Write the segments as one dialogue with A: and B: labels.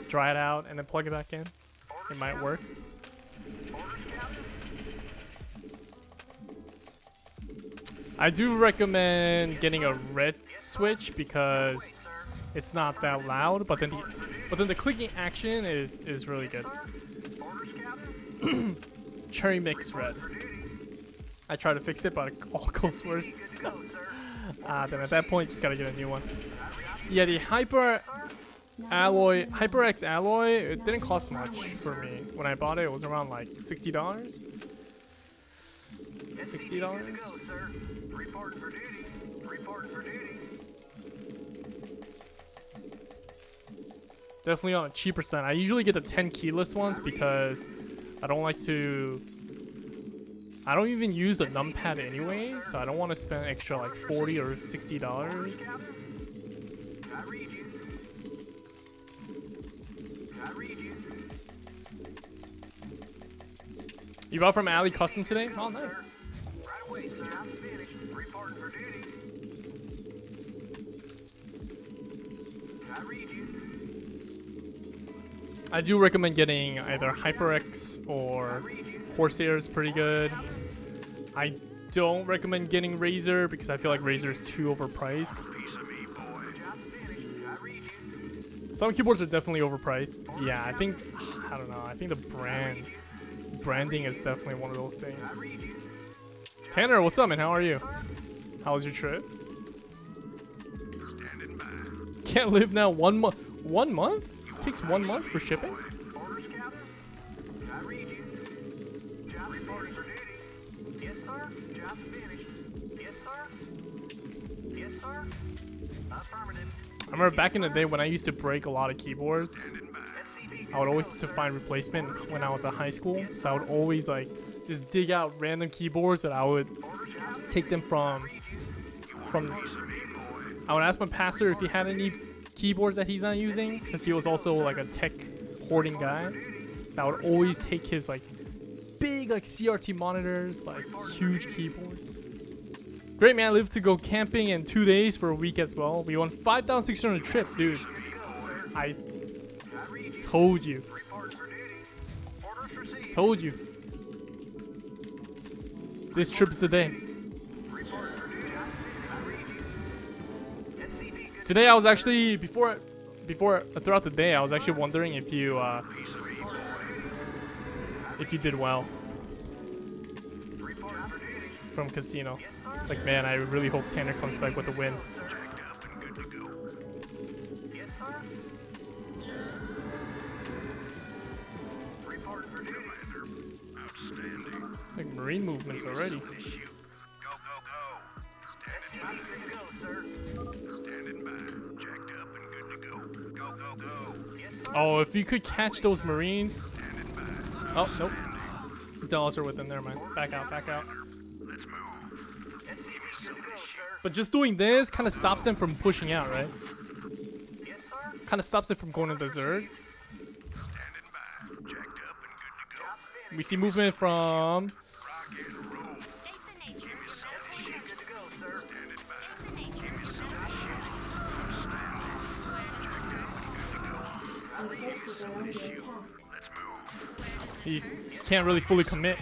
A: Dry it out and then plug it back in. It might work. I do recommend getting a red switch because it's not that loud, but then the clicking action is really good. Cherry mix red. I try to fix it, but it all goes worse. Then at that point, just gotta get a new one. Yeah, the HyperX alloy, it didn't cost much for me. When I bought it, it was around like $60. $60? Definitely on a cheaper side. I usually get the 10 keyless ones because I don't like to... I don't even use a numpad anyway, so I don't want to spend extra like $40 or $60. You bought from Ali Custom today? Oh, nice. I do recommend getting either HyperX or Corsair is pretty good. I don't recommend getting Razer because I feel like Razer is too overpriced. Some keyboards are definitely overpriced. Yeah, I don't know. I think the branding is definitely one of those things. Tanner, what's up, man? How are you? How was your trip? Can't live now 1 month. 1 month? It takes 1 month for shipping? I remember back in the day when I used to break a lot of keyboards, I would always have to find replacement when I was at high school. So I would always like just dig out random keyboards that I would take them from I would ask my pastor if he had any keyboards that he's not using, because he was also like a tech hoarding guy. So I would always take his like big like CRT monitors, like huge keyboards. Great, man. I live to go camping in 2 days for a week as well. We won 5,600 trip, dude. I told you. Told you. This trip's the day. Today I was actually throughout the day I was actually wondering if you did well from casino. Like, man, I really hope Tanner comes back with a win. Like marine movements already. Oh, if you could catch those marines. Oh, nope. Zealots are within there, man. Back out, back out. But just doing this kind of stops them from pushing out, right? Kind of stops it from going to Zerg. We see movement from... He can't really fully commit.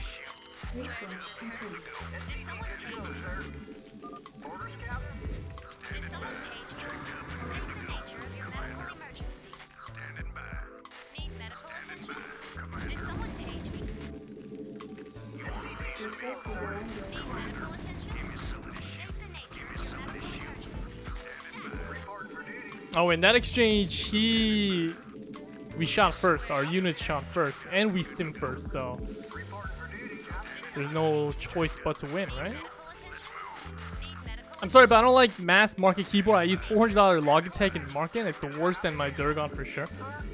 A: Oh, in that exchange, we shot first. Our unit shot first, and we stimmed first. So there's no choice but to win, right? I'm sorry, but I don't like mass market keyboard. I use $400 Logitech in market. It's the worst than my Durgon for sure.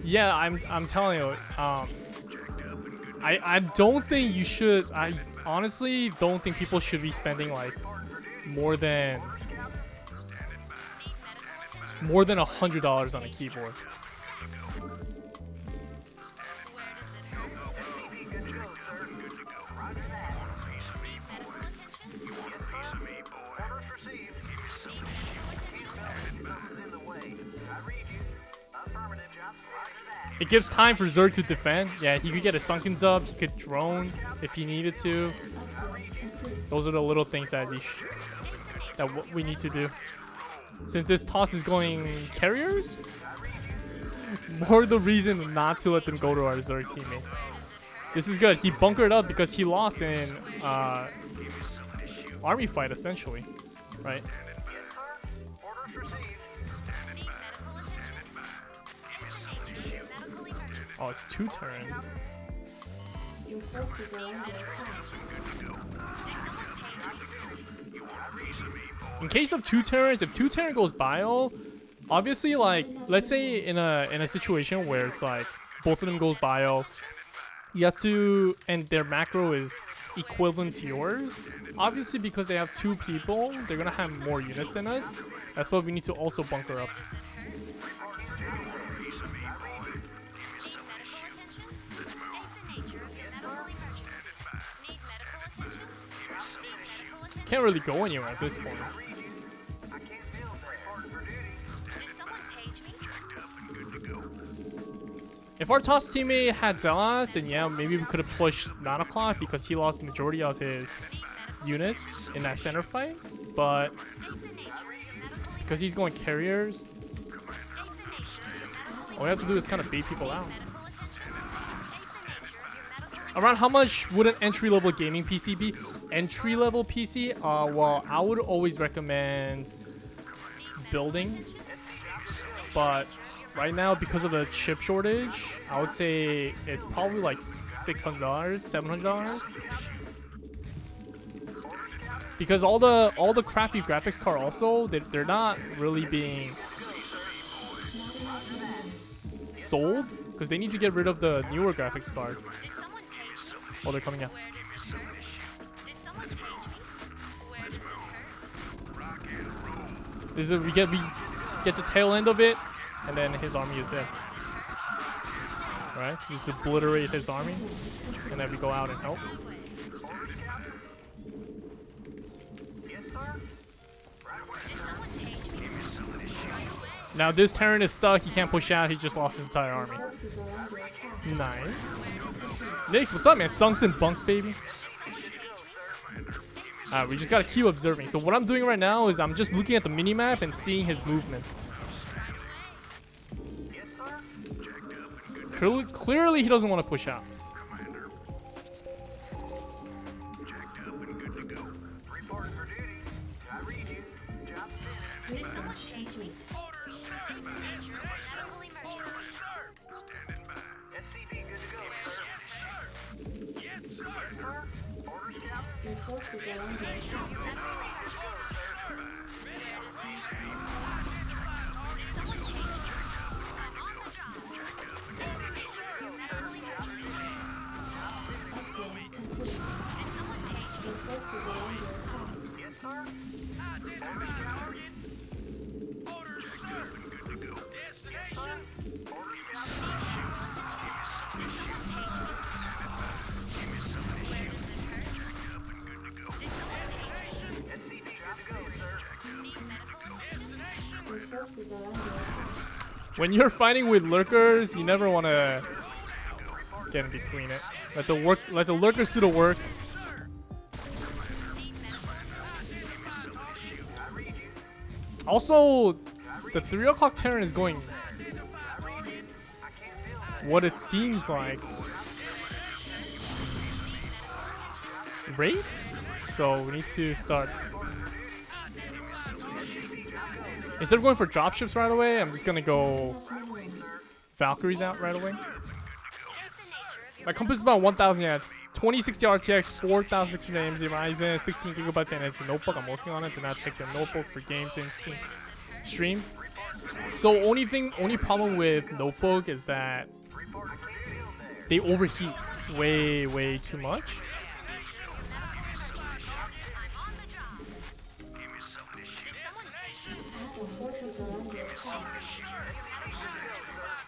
A: Yeah, I'm telling you. I don't think you should. I honestly don't think people should be spending like more than $100 on a keyboard. It gives time for Zerg to defend. Yeah, he could get his Sunkens up. He could drone if he needed to. Those are the little things that we need to do. Since this toss is going carriers, more the reason not to let them go to our Zerg teammate. This is good. He bunkered up because he lost in army fight essentially, right? Oh, it's 2 turn.
B: Your forces are under attack.
A: In case of 2 turns, if 2 turn goes bio, obviously, like, let's say in a situation where it's like both of them goes bio, you have to, and their macro is equivalent to yours. Obviously, because they have 2 people, they're gonna have more units than us. That's why we need to also bunker up. Can't really go anywhere at this point. If our toss teammate had Zealous, then yeah, maybe we could have pushed 9 o'clock because he lost majority of his units in that center fight. But because he's going carriers, all we have to do is kind of bait people out. Around how much would an entry-level gaming PC be? Entry-level PC? Well, I would always recommend building. But right now, because of the chip shortage, I would say it's probably like $600, $700. Because all the crappy graphics card also, they're not really being sold because they need to get rid of the newer graphics card. Oh, they're coming out. This is we get the tail end of it, and then his army is dead. Right? Just obliterate his army, and then we go out and help. Now this Terran is stuck. He can't push out. He just lost his entire army. Nice. Nix, what's up, man? Sunks and bunks, baby. Alright, we just gotta keep observing. So what I'm doing right now is I'm just looking at the minimap and seeing his movements. Clearly he doesn't want to push out.
B: Your forces are under attack. Upgrade complete. Your forces are under attack.
C: Yes, sir. Identify target. Orders, sir. Good to go. Destination. Orders,
B: Your forces are under attack.
A: When you're fighting with lurkers, you never want to get in between it. Let the lurkers do the work. Also, the 3 o'clock Terran is going what it seems like raids, so we need to start. Instead of going for dropships right away, I'm just gonna go Valkyries out right away. My compass is about 1,000 units, 2060 RTX, 4,600 AMD Ryzen, 16 gigabytes, and it's a notebook. I'm working on it to not check the notebook for games in stream. So only problem with notebook is that they overheat way too much.
B: Your forces are under attack.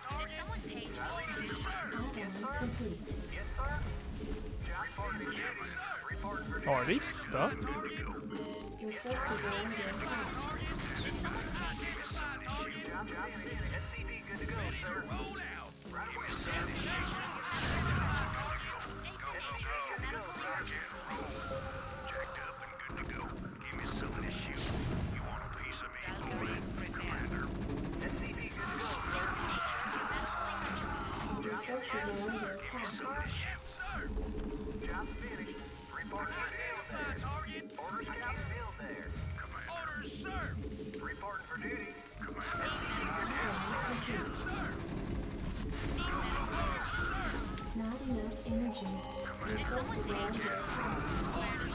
B: Add-on complete.
A: Oh, are they stuck?
B: Your forces are under attack. Your forces are under attack.
C: Job finished. Report identify target. Orders, Captain. Field there. Orders, sir. Reporting for duty.
B: Complete.
C: Sir.
B: Not enough energy. Your forces are under attack.
C: Orders,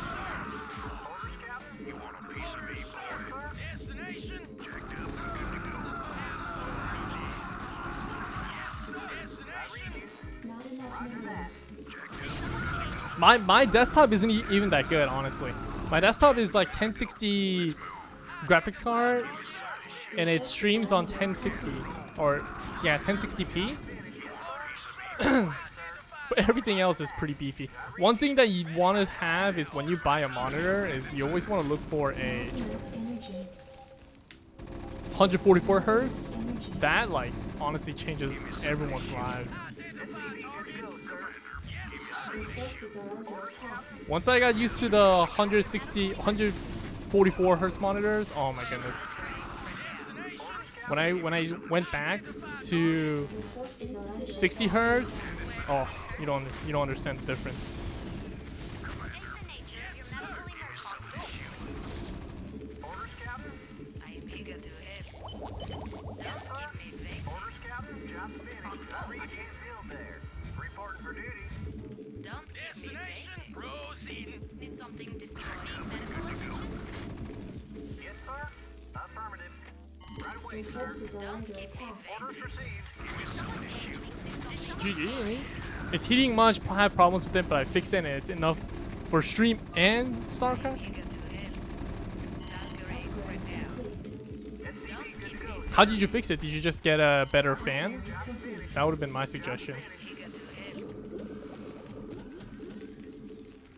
C: Captain. You want a piece of me, boy? Destination. Checked up. Good to go. Absolutely. Yes, sir. Destination.
B: Not enough minerals.
A: My desktop isn't even that good, honestly. My desktop is like 1060 graphics card, and it streams on 1060 or yeah 1060p. But everything else is pretty beefy. One thing that you want to have is when you buy a monitor is you always want to look for a
B: Enough energy.
A: 144 hertz.
B: Energy.
A: That like honestly changes everyone's lives.
B: Your forces are under attack.
A: Once I got used to the 144 hertz monitors, oh my goodness. When I went back to
B: Your forces are under
A: 60 hertz, oh, you don't understand the difference.
C: Orders, Captain.
D: I am eager to help. Don't keep me waiting.
C: Orders, Captain. Job finished. I can't field there. Reporting for duty.
D: Don't keep me waiting.
C: Proceeding.
D: Need something destroyed.
C: Yes, sir. Affirmative. Right away,
B: Your
C: sir.
B: forces are
D: Don't
B: under
D: keep me
B: attack.
C: Orders
D: waiting.
C: received.
A: GG. It's heating much. I have problems with it, but I fixed it and it's enough for stream and StarCraft.
D: Eager to help. Valkyrie, prepare.
B: Complete.
D: Don't keep me waiting.
A: How did you fix it? Did you just get a better fan?
B: Complete.
A: That would have been my suggestion.
D: Eager to help.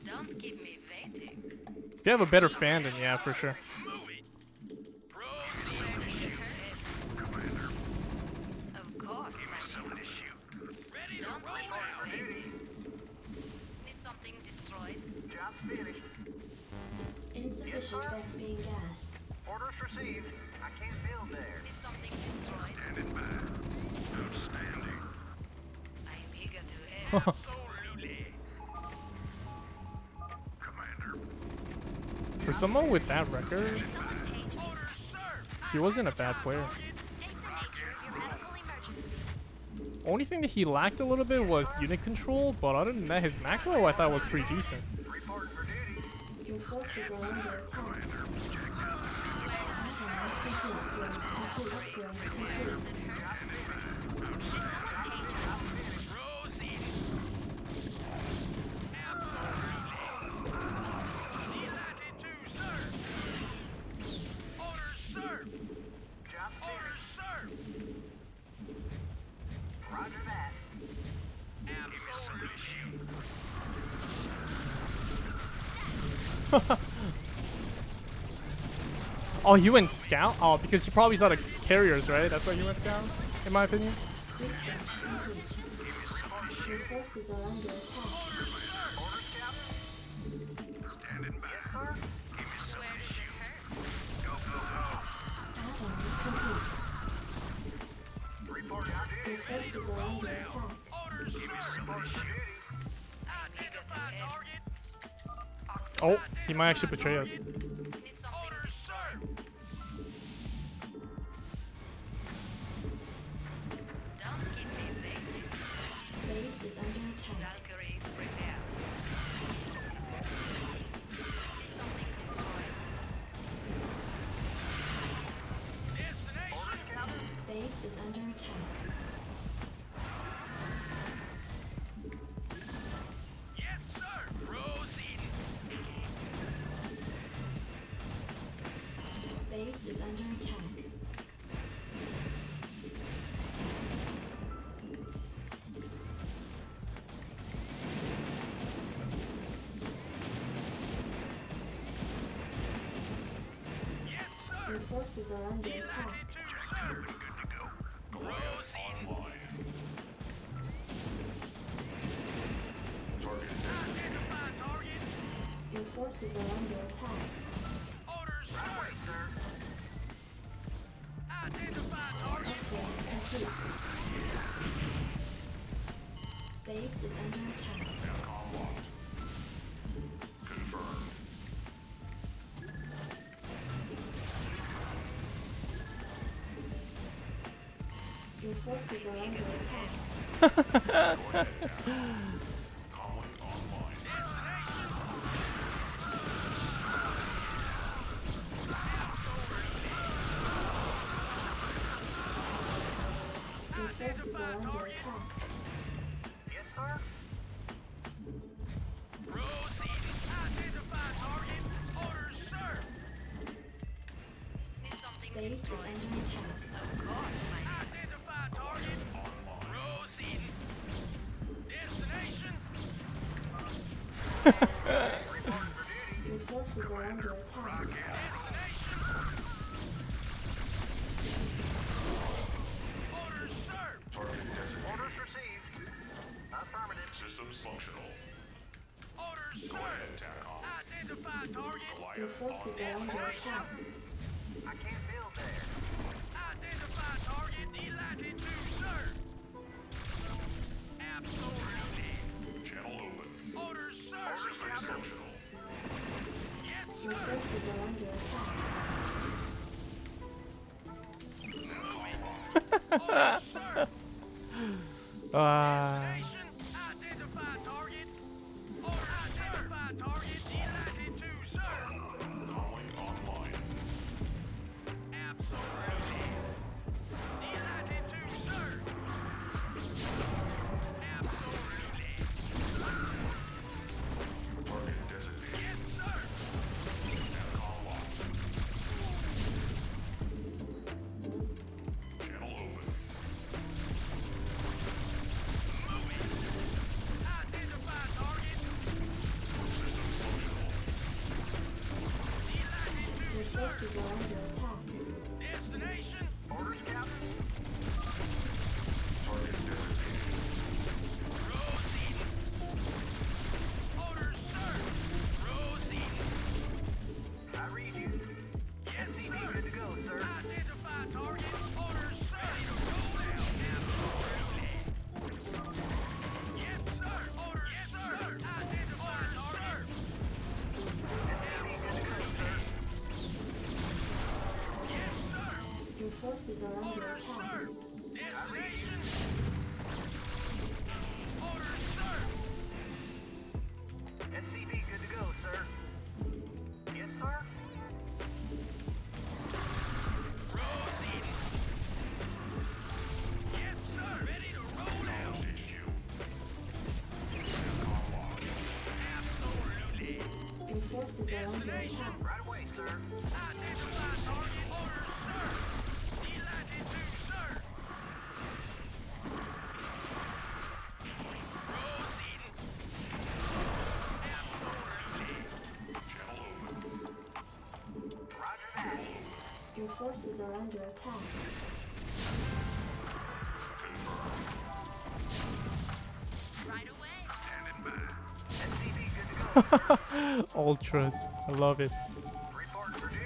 D: Don't keep me waiting.
A: If you have a better fan, then yeah, for sure.
C: Move it. Proceed.
D: Of course, my lord.
C: Ready to
D: Don't
C: roll
D: keep
C: out.
D: me waiting. Need something destroyed.
C: Job finished.
B: Insufficient Thespian gas.
C: Orders received. I can't field there.
D: Need something destroyed.
C: Standing by. Outstanding.
D: I am eager to help.
C: Absolutely. Commander.
A: For someone with that record,
C: Orders, sir.
A: he wasn't a bad player. Only thing that he lacked a little bit was unit control, but other than that, his macro I thought was pretty decent.
C: Reporting for duty.
B: Your forces are under attack. Upgrade complete. Upgrade complete.
C: Proceed. Absolutely. Delighted to, sir. Orders, sir. Job orders, sir. Roger that. Absolutely.
A: Oh, you went scout? Oh, because he probably saw the carriers, right? That's why you went scout, in my opinion.
B: Research complete. Your forces are under attack.
C: Orders, Captain. Standing by. Yes, sir. Give me some of this shoe. Go, go, go.
B: Add-on complete.
C: Report out
B: Your
C: duty.
B: forces are under attack.
C: Orders, sir. Report for duty. Identify target.
A: Oh, he might actually betray us.
D: Need something
C: Orders, sir.
D: Don't keep me waiting.
B: Base is under attack.
D: Valkyrie, prepare. Need something destroyed.
C: Destination.
B: Base is under attack.
C: Yes, sir. Proceeding.
B: Base is under attack.
C: Yes, sir.
B: Your forces are under attack.
C: Delighted to, sir. Good to go. Proceeding.
B: forces are under attack.
C: Orders, sir. Identify target.
B: Upgrade complete. Base is under attack. Your forces are under attack. Your forces are under attack.
C: Yes, sir. Proceed. Identify target. Orders, sir.
D: Need something
B: Base is
D: destroyed.
B: under attack.
D: Of course, my
C: Identify target. Proceed. Destination.
B: Your forces are under attack.
C: Orders, sir. Orders received. Affirmative.
E: Systems functional.
C: Orders, sir. Identify target.
B: Your forces are under attack.
C: I can't build there. Identify target. Latitude, sir. Absolutely.
E: Channel open.
C: Orders, sir.
E: Systems functional.
C: Yes,
B: Your
C: sir.
B: forces are under attack.
C: Orders, sir. Destination. Identify target. Orders, identify target. Latitude, sir.
E: Calling online.
C: Absolutely. Latitude, sir. Absolutely.
E: Target designated.
C: Yes, sir.
E: Call locked. Channel open.
C: Identify target.
B: Your forces are under attack.
C: Destination. Orders, Captain.
E: Target designated.
C: Proceed. Orders, sir. Proceed. I read you. Yes, sir. Good to go, sir. Identify target. Orders, sir. Ready to roll out. Absolutely. Yes, sir. Orders, yes, sir. Identify target. Yes, sir.
B: Your forces are under
C: Orders,
B: attack.
C: sir. Destination. Orders, sir. SCV good to go, sir. Yes, sir. Proceed. Yes, sir. Ready to roll out.
E: HQ.
C: Absolutely.
B: Your forces are under
C: Destination.
B: attack.
C: Right away, sir. Identify target. Orders, sir. Latitude, sir. Proceed. Absolutely.
E: Channel open.
C: Roger that.
B: Your forces are under attack.
D: right away.
C: Standing by. SCV good to go.
A: Ultras. I love it.
C: Report for duty.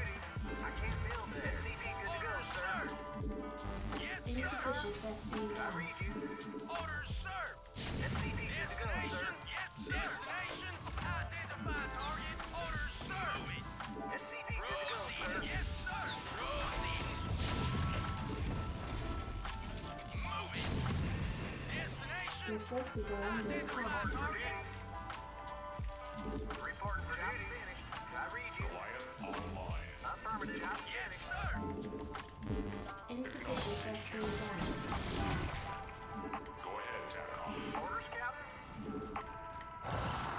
C: I can't build it. SCV good to go, sir. Yes, sir.
B: Insufficient Vespene gas.
C: Orders, sir. SCV good to go, sir. Yes, destination. Identify target. Orders, sir. SCV good to go, sir. Yes, sir. Proceed. Moving. Destination.
B: Your forces are under attack.
C: Report for duty. I read you.
E: Goliath online.
C: Affirmative. Yes, sir.
B: Insufficient Vespene gas.
E: Go ahead, TACOM.
C: Orders, Captain.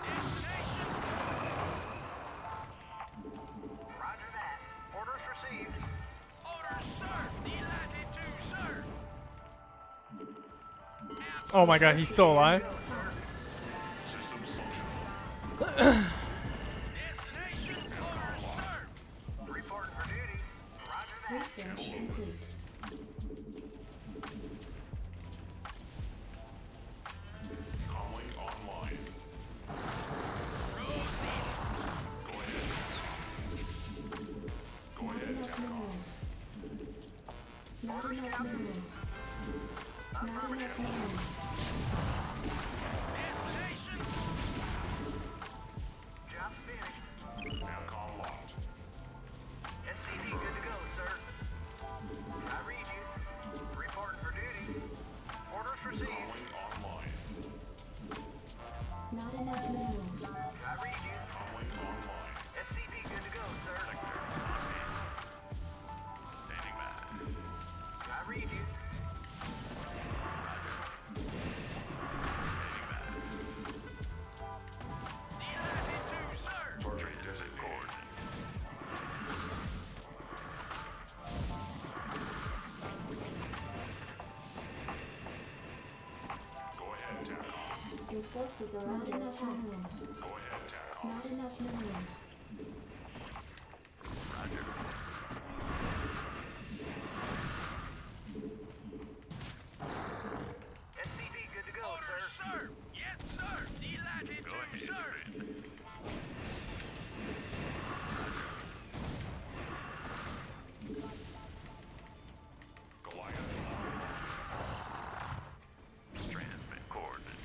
C: Destination. Roger that. Orders received. Orders, sir. Latitude, sir.
A: Oh my god, he's still alive?
E: Systems functional.
C: Destination. Orders, sir. Report for duty. Roger that.
B: Research complete.
E: Calling online.
C: Proceed.
E: Go ahead,
B: Not enough minerals. Not enough minerals.
C: Destination. Job finished.
E: Aircon locked.
C: SCV good to go, sir. I read you. Reporting for duty. Orders received.
E: Comlink online.
B: Not enough minerals.
C: I read you.
E: Comlink online.
C: SCV good to go, sir.
E: Standing by.
C: I read you. Delighted to, sir.
E: Target designated. Go ahead, TACOM.
B: Your forces are under enough minerals.
E: Go ahead, TACOM.
B: Not enough minerals.
C: SCV good to go, sir. Yes, sir. Delighted to, sir.
E: Goliath. Transmit coordinates.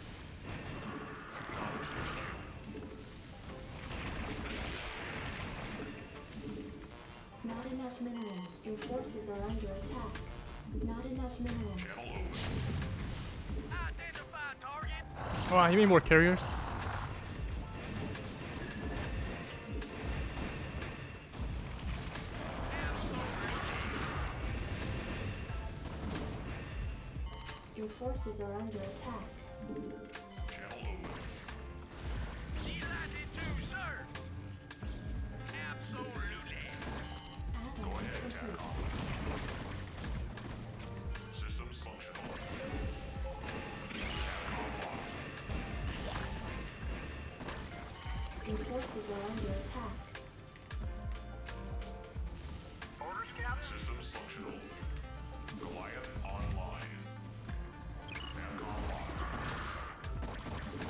B: Not enough minerals. Your forces are under attack. Not enough minerals.
E: Channel open.
C: Identify target.
A: Oh, you mean more carriers?
B: Your forces are under attack.
E: Channel open.
C: Delighted to, sir. Absolutely.
B: Add-on complete.
E: Systems functional. TACOM locked.
B: Your forces are under attack.
C: Orders, Captain.
E: Systems functional. Goliath online. TACOM locked.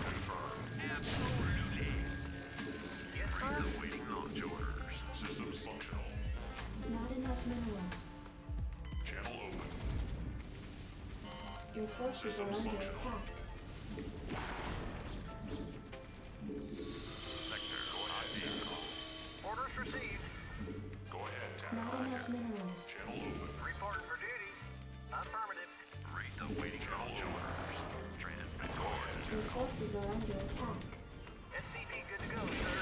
E: Confirmed.
C: Absolutely. Yes, sir.
E: Waiting launch orders. Systems functional.
B: Not enough minerals.
E: Channel open.
B: Your forces are under attack.
E: Sector. Go ahead, TACOM.
C: Orders received.
E: Go ahead,
B: Not
E: TACOM.
B: enough minerals.
E: Channel open.
C: Reporting for duty. Affirmative.
E: Rate awaiting launch orders. Transmit coordinates.
B: Your forces are under attack.
C: SCV good to go, sir.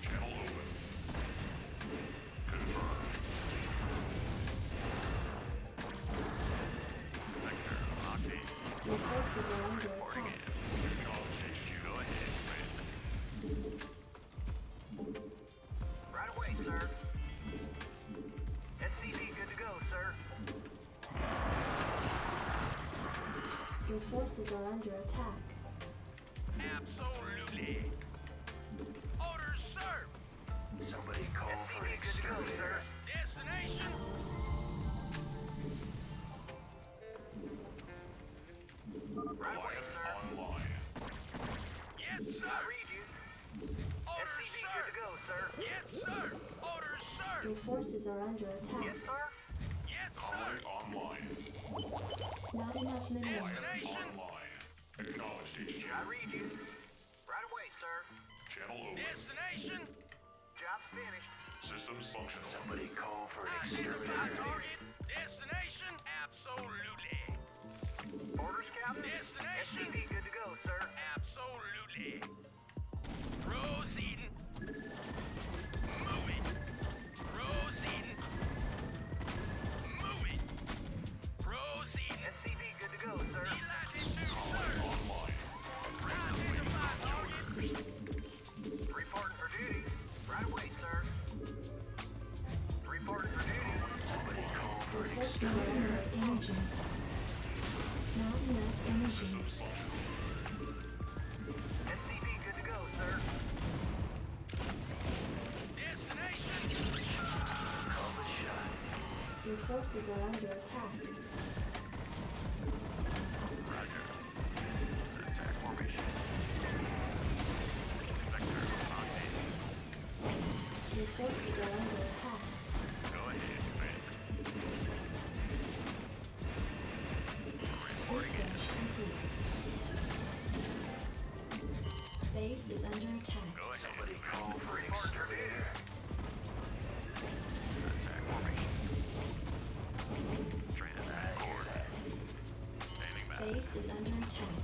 E: Channel open. Confirmed. Sector locked in.
B: Your forces are under attack.
E: Acknowledged. Go ahead, friend.
C: Right away, sir. SCV good to go, sir.
B: Your forces are under attack.
C: Absolutely. Orders, sir.
F: Somebody call for an
C: SCV good to go, sir.
F: exterminator.
C: Destination. Right away,
E: Goliath
C: sir.
E: online.
C: Yes, sir. I read you. Orders, SCV good to go, sir. Yes, sir. Orders, sir.
B: Your forces are under attack.
C: Yes, sir. Yes, sir.
E: Comlink online.
B: Not enough minerals.
C: Destination.
E: Online. Acknowledged, HQ.
C: I read you. Right away, sir.
E: Channel open.
C: Destination. Job's finished.
E: Systems functional.
F: Somebody call for an
C: Identify
F: exterminator.
C: target. Destination. Absolutely. Orders, Captain. Destination. SCV good to go, sir. Absolutely. Proceeding. Moving. Proceeding. Moving. Proceeding. SCV good to go, sir. Delighted to, sir.
E: Online.
C: Identify target. Reporting for duty. Right away, sir. Reporting for duty.
F: Somebody call for
B: Your
F: an
B: forces are under energy. Not enough energy.
C: SCV good to go, sir. Destination.
F: call the shot.
B: Your forces are under attack.
E: Roger. Attack formation. Sector locked in.
B: Your forces forces are under attack.
E: Go ahead, Commander.
B: Research complete. Base is under attack.
E: Go ahead.
F: Somebody call for an exterminator.
E: Attack formation. Transmit coordinates. Standing by.
B: Base is under attack.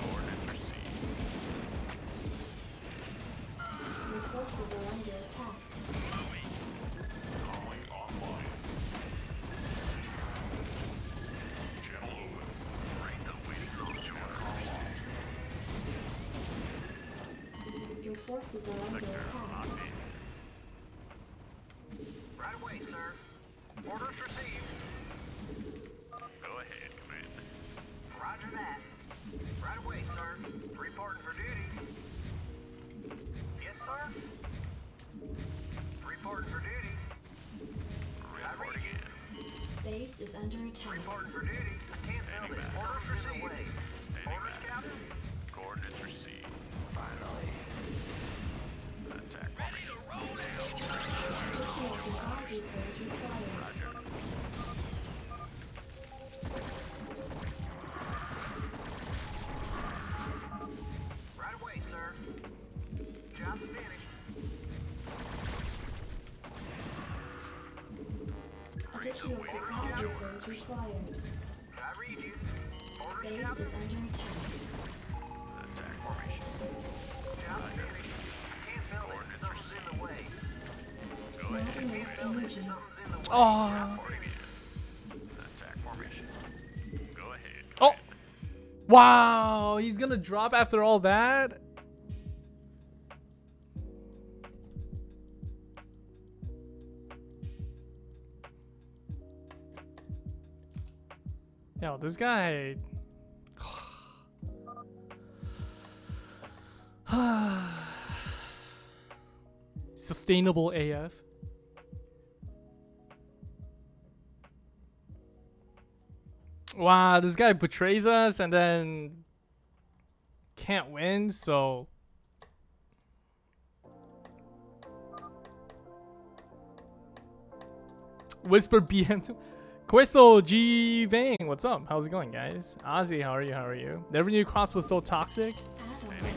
E: Coordinates received.
B: Your forces are under attack.
E: Calling online. Channel open. Bring the waiting room to our call.
B: Your forces are under
E: Sector
B: attack.
E: locked in.
C: Right away, sir. Orders received.
E: Go ahead, Commander.
C: Roger that. Right away, sir. Reporting for duty. Yes, sir. Reporting for duty.
E: Reporting in.
B: Base is under attack.
C: Reporting for duty. I can't tell this. Orders received.
E: Standing
C: Orders,
E: by.
C: Captain.
E: Coordinates received.
F: Finally.
E: Attack formation.
B: Additional supply depots required.
E: Roger.
C: Right away, sir. Job's finished.
B: Additional supply depots required.
C: I read you. Orders,
B: Base
C: Captain.
B: is under attack.
E: Attack formation.
C: Job's finished. I can't tell this. Something's in the way.
E: Go ahead.
B: Not enough energy.
C: Something's in the way.
A: Oh.
E: Reporting in. Attack formation. Go ahead.
A: Oh.
E: Commander.
A: Wow, he's gonna drop after all that? Yo, this guy. Sustainable AF. Wow, this guy betrays us and then can't win, so Whisper BM2. Questo G Vang, what's up? How's it going, guys? Ozzy, how are you? How are you? Never knew Cross was so toxic.